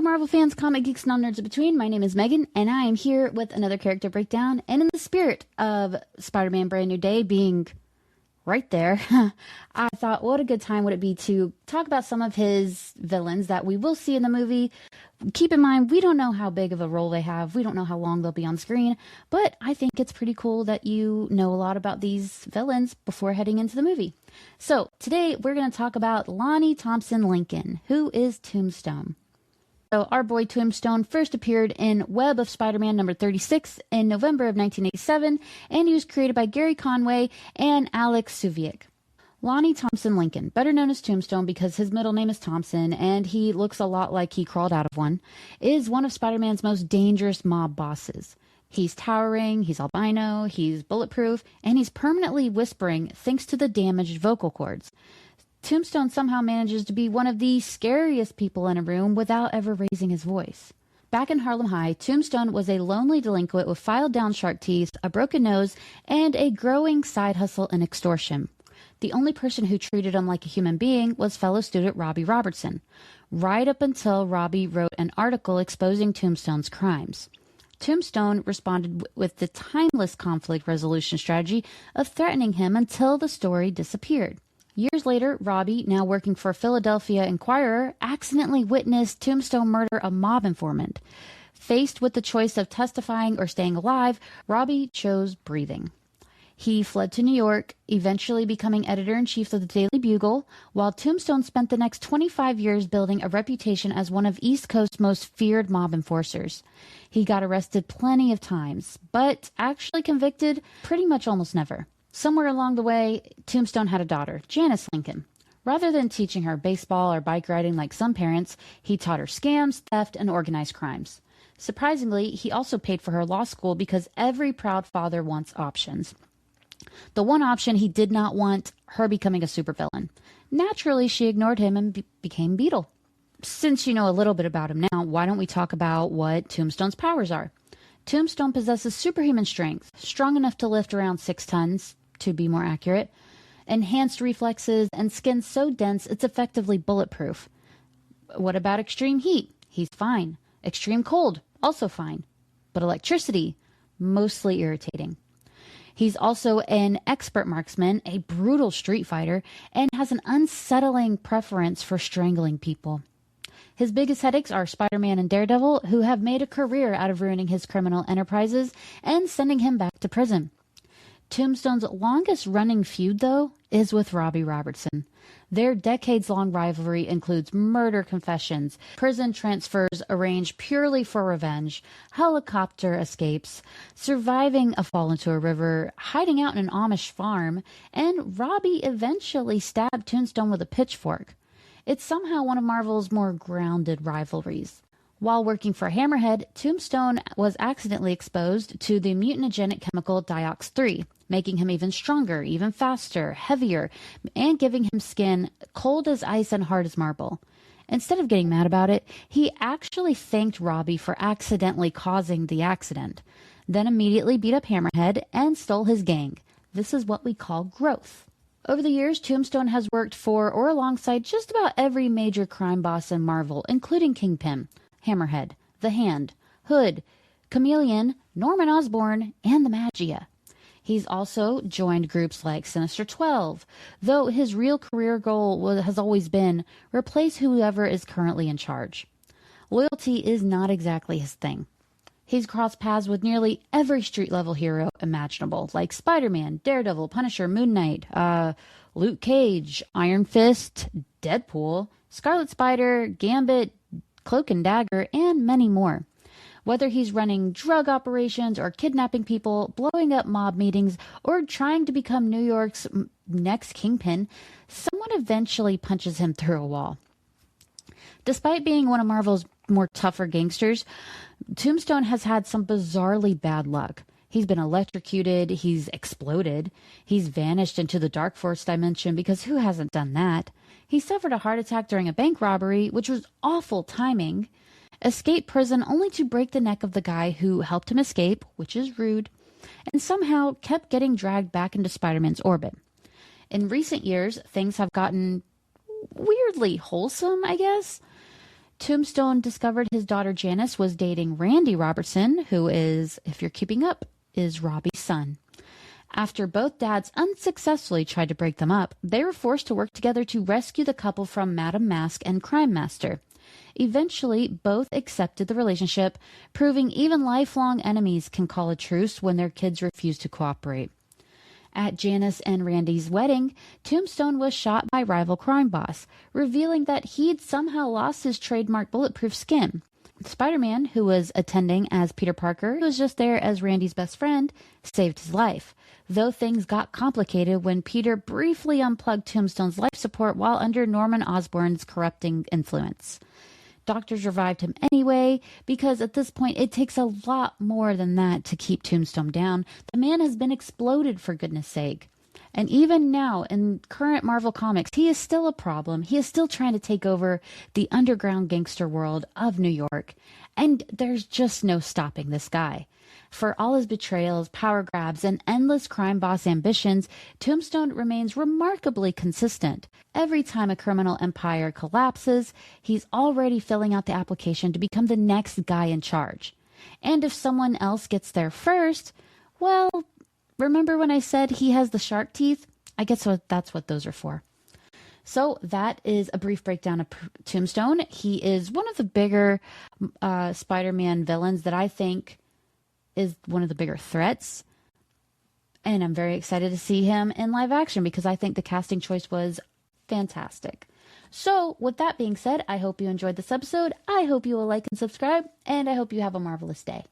Marvel fans, comic geeks, and all nerds in between. My name is Megan, and I am here with another character breakdown. And in the spirit of Spider-Man Brand New Day being right there, I thought, what a good time would it be to talk about some of his villains that we will see in the movie. Keep in mind, we don't know how big of a role they have. We don't know how long they'll be on screen. But I think it's pretty cool that you know a lot about these villains before heading into the movie. So today we're going to talk about Lonnie Thompson Lincoln, who is Tombstone. So our boy Tombstone first appeared in Web of Spider-Man number 36 in November of 1987, and he was created by Gary Conway and Alex Suviak. Lonnie Thompson Lincoln, better known as Tombstone because his middle name is Thompson and he looks a lot like he crawled out of one, is one of Spider-Man's most dangerous mob bosses. He's towering, he's albino, he's bulletproof, and he's permanently whispering thanks to the damaged vocal cords. Tombstone somehow manages to be one of the scariest people in a room without ever raising his voice. Back in Harlem High, Tombstone was a lonely delinquent with filed down shark teeth, a broken nose, and a growing side hustle in extortion. The only person who treated him like a human being was fellow student Robbie Robertson, right up until Robbie wrote an article exposing Tombstone's crimes. Tombstone responded with the timeless conflict resolution strategy of threatening him until the story disappeared. Years later, Robbie, now working for Philadelphia Inquirer, accidentally witnessed Tombstone murder a mob informant. Faced with the choice of testifying or staying alive, Robbie chose breathing. He fled to New York, eventually becoming editor-in-chief of the Daily Bugle, while Tombstone spent the next 25 years building a reputation as one of East Coast's most feared mob enforcers. He got arrested plenty of times, but actually convicted pretty much almost never. Somewhere along the way, Tombstone had a daughter, Janice Lincoln. Rather than teaching her baseball or bike riding like some parents, he taught her scams, theft, and organized crimes. Surprisingly, he also paid for her law school because every proud father wants options. The one option he did not want, her becoming a supervillain. Naturally, she ignored him and became Beetle. Since you know a little bit about him now, why don't we talk about what Tombstone's powers are? Tombstone possesses superhuman strength, strong enough to lift around 6 tons, to be more accurate, enhanced reflexes, and skin so dense it's effectively bulletproof. What about extreme heat? He's fine. Extreme cold? Also fine. But electricity? Mostly irritating. He's also an expert marksman, a brutal street fighter, and has an unsettling preference for strangling people. His biggest headaches are Spider-Man and Daredevil, who have made a career out of ruining his criminal enterprises and sending him back to prison. Tombstone's longest-running feud, though, is with Robbie Robertson. Their decades-long rivalry includes murder confessions, prison transfers arranged purely for revenge, helicopter escapes, surviving a fall into a river, hiding out in an Amish farm, and Robbie eventually stabbed Tombstone with a pitchfork. It's somehow one of Marvel's more grounded rivalries. While working for Hammerhead, Tombstone was accidentally exposed to the mutagenic chemical Diox-3, making him even stronger, even faster, heavier, and giving him skin cold as ice and hard as marble. Instead of getting mad about it, he actually thanked Robbie for accidentally causing the accident, then immediately beat up Hammerhead and stole his gang. This is what we call growth. Over the years, Tombstone has worked for or alongside just about every major crime boss in Marvel, including Kingpin, Hammerhead, The Hand, Hood, Chameleon, Norman Osborn, and the Magia. He's also joined groups like Sinister 12, though his real career goal has always been replace whoever is currently in charge. Loyalty is not exactly his thing. He's crossed paths with nearly every street-level hero imaginable, like Spider-Man, Daredevil, Punisher, Moon Knight, Luke Cage, Iron Fist, Deadpool, Scarlet Spider, Gambit, Cloak and Dagger, and many more. Whether he's running drug operations or kidnapping people, blowing up mob meetings, or trying to become New York's next kingpin, someone eventually punches him through a wall. Despite being one of Marvel's more tougher gangsters, Tombstone has had some bizarrely bad luck. He's been electrocuted, he's exploded, he's vanished into the Dark Force dimension because who hasn't done that? He suffered a heart attack during a bank robbery, which was awful timing, escaped prison only to break the neck of the guy who helped him escape, which is rude, and somehow kept getting dragged back into Spider-Man's orbit. In recent years, things have gotten weirdly wholesome, I guess. Tombstone discovered his daughter Janice was dating Randy Robertson, who is, if you're keeping up, is Robbie's son. After both dads unsuccessfully tried to break them up, they were forced to work together to rescue the couple from Madame Mask and Crime Master. Eventually, both accepted the relationship, proving even lifelong enemies can call a truce when their kids refuse to cooperate. At Janice and Randy's wedding, Tombstone was shot by rival crime boss, revealing that he'd somehow lost his trademark bulletproof skin. Spider-Man, who was attending as Peter Parker, who was just there as Randy's best friend, saved his life, though things got complicated when Peter briefly unplugged Tombstone's life support while under Norman Osborn's corrupting influence. Doctors revived him anyway, because at this point it takes a lot more than that to keep Tombstone down. The man has been exploded, for goodness sake. And even now, in current Marvel Comics, he is still a problem. He is still trying to take over the underground gangster world of New York. And there's just no stopping this guy. For all his betrayals, power grabs, and endless crime boss ambitions, Tombstone remains remarkably consistent. Every time a criminal empire collapses, he's already filling out the application to become the next guy in charge. And if someone else gets there first, well, remember when I said he has the shark teeth? I guess that's what those are for. So that is a brief breakdown of Tombstone. He is one of the bigger Spider-Man villains that I think is one of the bigger threats. And I'm very excited to see him in live action because I think the casting choice was fantastic. So with that being said, I hope you enjoyed this episode. I hope you will like and subscribe, and I hope you have a marvelous day.